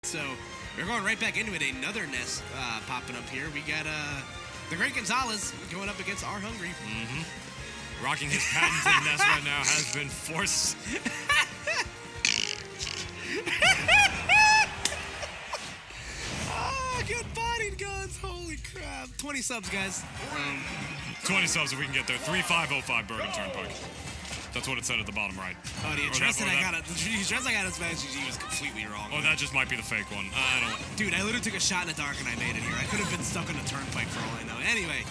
So we're going right back into it. Another Ness popping up here. We got the great Gonzales going up against Arhungry. Rocking his patented Ness right now has been forced. Good bodied guns. Holy crap. 20 subs, guys. 20 subs if we can get there. 3505 Bergen Turnpike. That's what it said at the bottom right. Oh, the address that I got in Smash GG was completely wrong. Oh, that just might be the fake one. I don't know. Dude, I literally took a shot in the dark and I made it here. I could have been stuck on a turnpike for all I know. Anyway,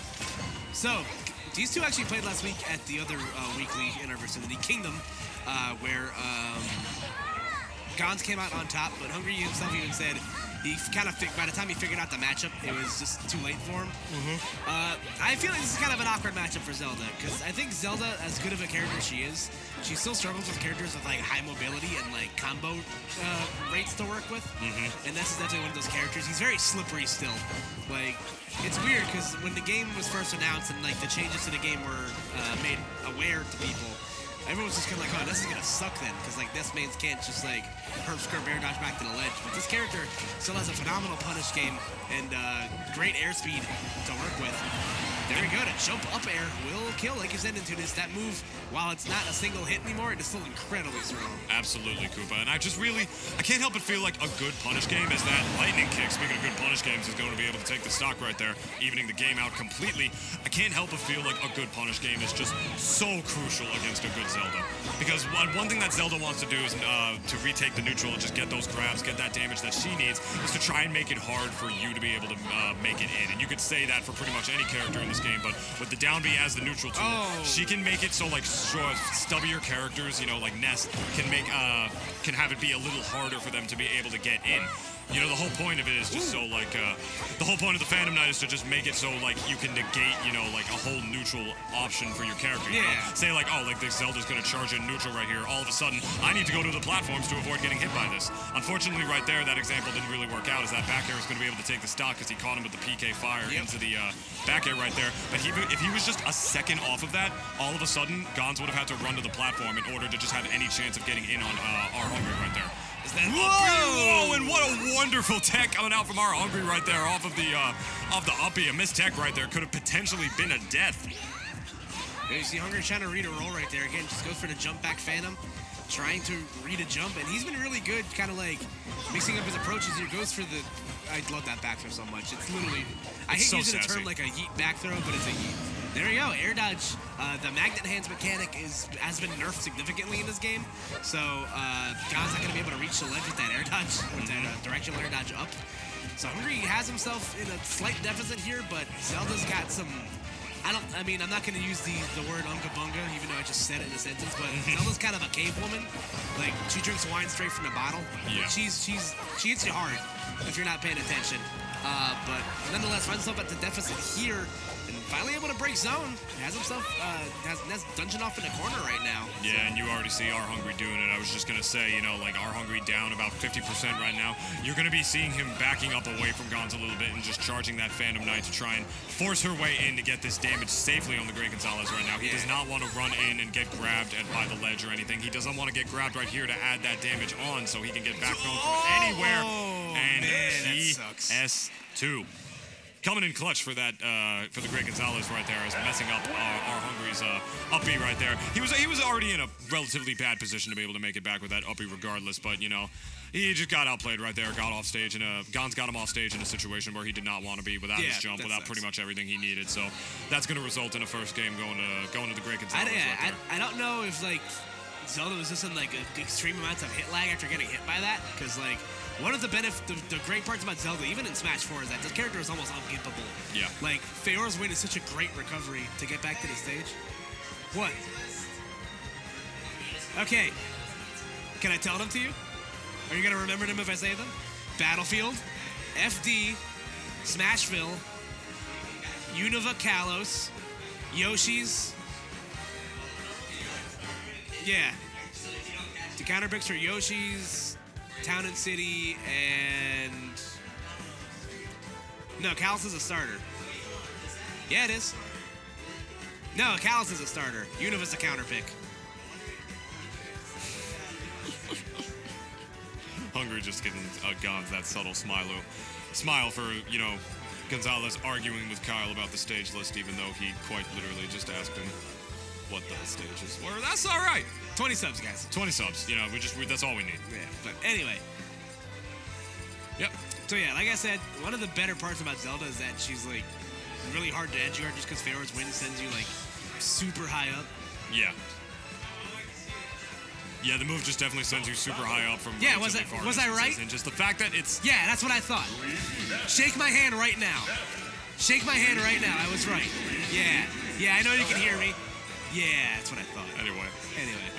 so these two actually played last week at the other weekly in our vicinity, Kingdom, where Gons came out on top, but Hungry himself even said he kind of by the time he figured out the matchup, it was just too late for him. I feel like this is kind of an awkward matchup for Zelda, because I think Zelda, as good of a character she is, she still struggles with characters with like high mobility and like combo rates to work with. And Ness is definitely one of those characters. He's very slippery still. Like, it's weird because when the game was first announced and like the changes to the game were made aware to people, everyone was just kind of like, oh, this is going to suck then, because, like, Ness mains can't just, like, herb, skirt, bear dodge back to the ledge. But this character still has a phenomenal punish game and great airspeed to work with. Very good. A jump up air will kill, like you said, into this. That move, while it's not a single hit anymore, it is still incredibly strong. Absolutely, Koopa. And I can't help but feel like a good punish game is that lightning kick. Speaking of good punish games, is going to be able to take the stock right there, evening the game out completely. I can't help but feel like a good punish game is just so crucial against a good Zelda. Because one thing that Zelda wants to do is to retake the neutral and just get those grabs, get that damage that she needs, is to try and make it hard for you to be able to make it in. And you could say that for pretty much any character in this game, but with the down B as the neutral tool, she can make it so like stubbier characters, you know, like Ness, can have it be a little harder for them to be able to get in. You know, the whole point of it is just so like, the whole point of the Phantom Knight is to just make it so like you can negate, you know, like a whole neutral option for your character. You know? Say like, oh, like this Zelda's gonna charge in neutral right here. All of a sudden, I need to go to the platforms to avoid getting hit by this. Unfortunately, right there, that example didn't really work out, as that back air is gonna be able to take the stock because he caught him with the PK fire into the back air right there. But if he was just a second off of that, all of a sudden, Gons would have had to run to the platform in order to just have any chance of getting in on Arhungry right there. Whoa! And what a wonderful tech coming out from Arhungry right there off of the uppie. A missed tech right there could have potentially been a death. You see Hungry trying to read a roll right there. Again, just goes for the jump back Phantom, trying to read a jump, and he's been really good, kind of like mixing up his approaches here. Goes for the, I love that back throw so much. It's literally, I hate using the term like a yeet back throw, but it's a yeet. There we go, air dodge. The magnet hands mechanic has been nerfed significantly in this game, so God's not gonna be able to reach the ledge with that air dodge, with that directional air dodge up. So Hungry has himself in a slight deficit here, but Zelda's got some. I'm not gonna use the word unga bunga, even though I just said it in a sentence, but Zelda's kind of a cave woman. Like, she drinks wine straight from the bottle. Yeah. She hits you hard if you're not paying attention. But nonetheless, finds himself at the deficit here, and finally able to break zone. Has Ness dungeon off in the corner right now. Yeah, and you already see Arhungry doing it. I was just gonna say, you know, like Arhungry down about 50% right now. You're gonna be seeing him backing up away from Gons a little bit and just charging that Phantom Knight to try and force her way in to get this damage safely on the great Gonzales right now. He does not want to run in and get grabbed by the ledge or anything. He doesn't want to get grabbed right here to add that damage on so he can get back home from anywhere. And PS2. Coming in clutch for that, for the great Gonzales right there, is messing up Arhungry's uppie right there. He was already in a relatively bad position to be able to make it back with that uppie regardless, but you know, he just got outplayed right there, got off stage, and Gons got him off stage in a situation where he did not want to be without his jump, without pretty much everything he needed. So that's going to result in a first game going to the great Gonzales right there. I don't know if like Zelda was just in like extreme amounts of hit lag after getting hit by that, because like. One of the great parts about Zelda, even in Smash 4, is that this character is almost ungimpable. Yeah. Like, Feora's Win is such a great recovery to get back to the stage. What? Okay. Can I tell them to you? Are you going to remember them if I say them? Battlefield, FD, Smashville, Unova Kalos, Yoshi's. Yeah. The counter picks are Yoshi's, Town and City, and no, Kalos is a starter. Yeah, it is. No, Kalos is a starter. Unova's a counter pick. Hungry just giving Gons that subtle smile for, you know, Gonzales arguing with Kyle about the stage list, even though he quite literally just asked him what the stages were. That's all right. 20 subs, guys. 20 subs. You know, that's all we need. Yeah, but anyway. Yep. So yeah, like I said, one of the better parts about Zelda is that she's like really hard to edge guard just because Pharaoh's Wind sends you like super high up. Yeah. Yeah, the move just definitely sends you super high up from. Yeah, was I right? And just the fact that it's. Yeah, that's what I thought. Shake my hand right now. Shake my hand right now. I was right. Yeah. Yeah, I know you can hear me. Yeah, that's what I thought. Anyway.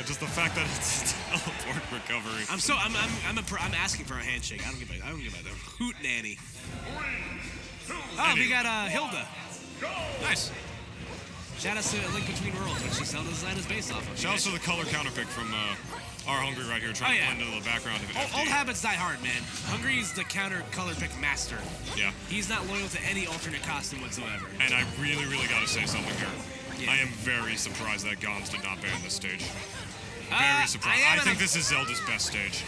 Just the fact that it's teleport recovery. I'm asking for a handshake. I don't give a the hoot nanny. Oh, we got Hilda. Nice. Shout out to Link Between Worlds, which is Zelda's design is based off of. Shout out to the color counter pick from Arhungry right here, trying to blend into the background of it. Old habits die hard, man. Hungry's the counter color pick master. Yeah. He's not loyal to any alternate costume whatsoever. And I really got to say something here. Yeah. I am very surprised that Gons did not ban this stage. Very surprised. I think this is Zelda's best stage.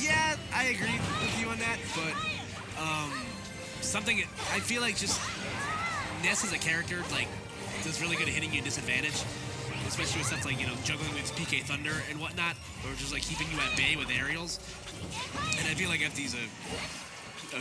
Yeah, I agree with you on that, but something I feel like just Ness as a character like does really good at hitting you at disadvantage, especially with stuff like, you know, juggling with PK Thunder and whatnot, or just like keeping you at bay with aerials. And I feel like FD's a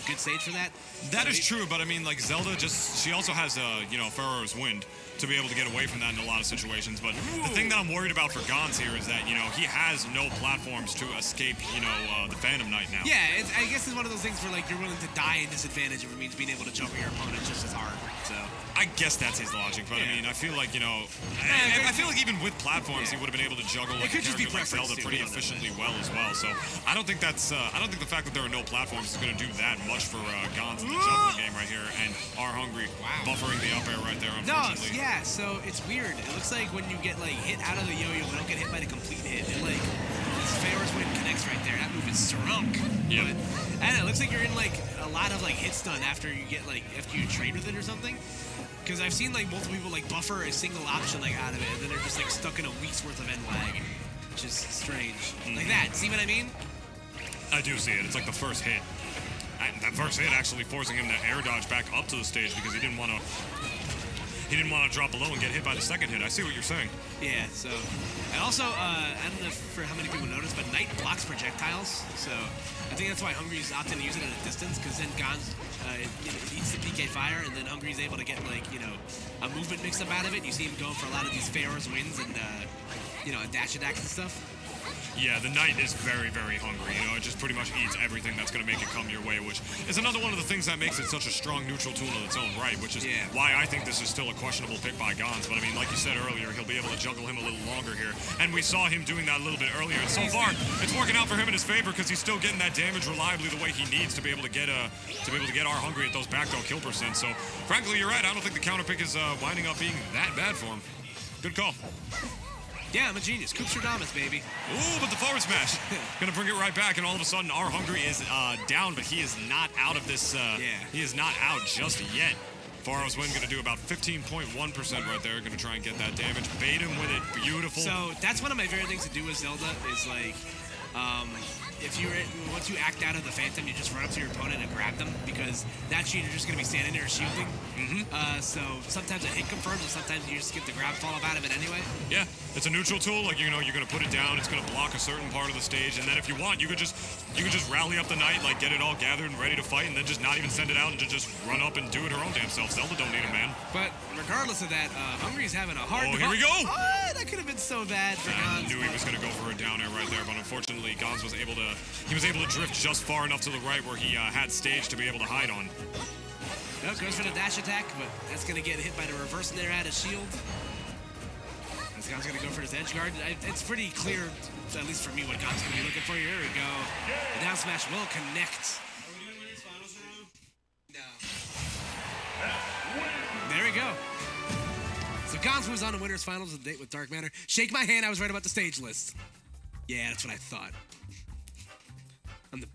good stage for that. That is true, but I mean, like Zelda she also has you know, Pharaoh's Wind to be able to get away from that in a lot of situations. But the thing that I'm worried about for Gons here is that, you know, he has no platforms to escape, you know, the Phantom Knight now. Yeah, I guess it's one of those things where like you're willing to die in disadvantage if it means being able to juggle your opponent just as hard. So I guess that's his logic, but yeah. I mean, I feel like, you know, I feel like even with platforms, he would have been able to juggle like a character like Zelda pretty efficiently well as well. So I don't think that's, I don't think the fact that there are no platforms is going to do that much for Gons in the juggling game right here, and Arhungry buffering the up air right there, unfortunately. No, yeah, so it's weird. It looks like when you get like hit out of the yo-yo, you don't get hit by the complete hit. It like this Pharaoh's Wind connects right there. That move is strong. Yeah. I don't know. It looks like you're in like a lot of like hit stun after you get like after you trade with it or something. Because I've seen like multiple people like buffer a single option like out of it, and then they're just like stuck in a week's worth of end lag, which is strange. Like that. See what I mean? I do see it. It's like the first hit. And that first hit actually forcing him to air dodge back up to the stage because he didn't want to drop below and get hit by the second hit. I see what you're saying. Yeah, so and also I don't know for how many people noticed, but Knight blocks projectiles, so I think that's why Hungry's opting to use it at a distance, because then Gons it eats the PK fire, and then Hungry's able to get like, you know, a movement mix up out of it. You see him going for a lot of these Pharaoh's Winds and you know, dash attacks and stuff. Yeah, the Knight is very hungry. You know, it just pretty much eats everything that's going to make it come your way, which is another one of the things that makes it such a strong neutral tool in its own right, which is why I think this is still a questionable pick by Gons. But I mean, like you said earlier, he'll be able to juggle him a little longer here, and we saw him doing that a little bit earlier. And so far, it's working out for him in his favor because he's still getting that damage reliably the way he needs to be able to get Arhungry at those back throw kill percent. So, frankly, you're right. I don't think the counter pick is winding up being that bad for him. Good call. Yeah, I'm a genius. Coopstradamus, baby. Ooh, but the forward smash. Gonna bring it right back, and all of a sudden, Arhungry is down, but he is not out of this. He is not out just yet. Pharaoh's Wind gonna do about 15.1% right there. Gonna try and get that damage. Bait him with it. Beautiful. So that's one of my favorite things to do with Zelda is like, once you act out of the Phantom, you just run up to your opponent and grab them, because that cheater just gonna be standing there shielding. So sometimes a hit confirms, and sometimes you just get the grab fall up out of it anyway. Yeah, it's a neutral tool. Like, you know, you're gonna put it down. It's gonna block a certain part of the stage, and then if you want, you could just rally up the Knight, like get it all gathered and ready to fight, and then just not even send it out and just run up and do it her own damn self. Zelda don't need him, man. But regardless of that, Hungry's having a hard. Oh, here we go. Oh, that could have been so bad for Gons. I knew he was gonna go for a down air right there, but unfortunately, Gons was able to drift just far enough to the right where he had stage to be able to hide on. Nope, goes for the dash attack, but that's going to get hit by the reverse there at his shield. This guy's going to go for his edge guard. It's pretty clear, at least for me, what God's going to be looking for. Here we go. The down smash will connect. Are we doing winners finals now? No. There we go. So Gons moves on to winners finals with a date with Dark Matter. Shake my hand, I was right about the stage list. Yeah, that's what I thought. I'm the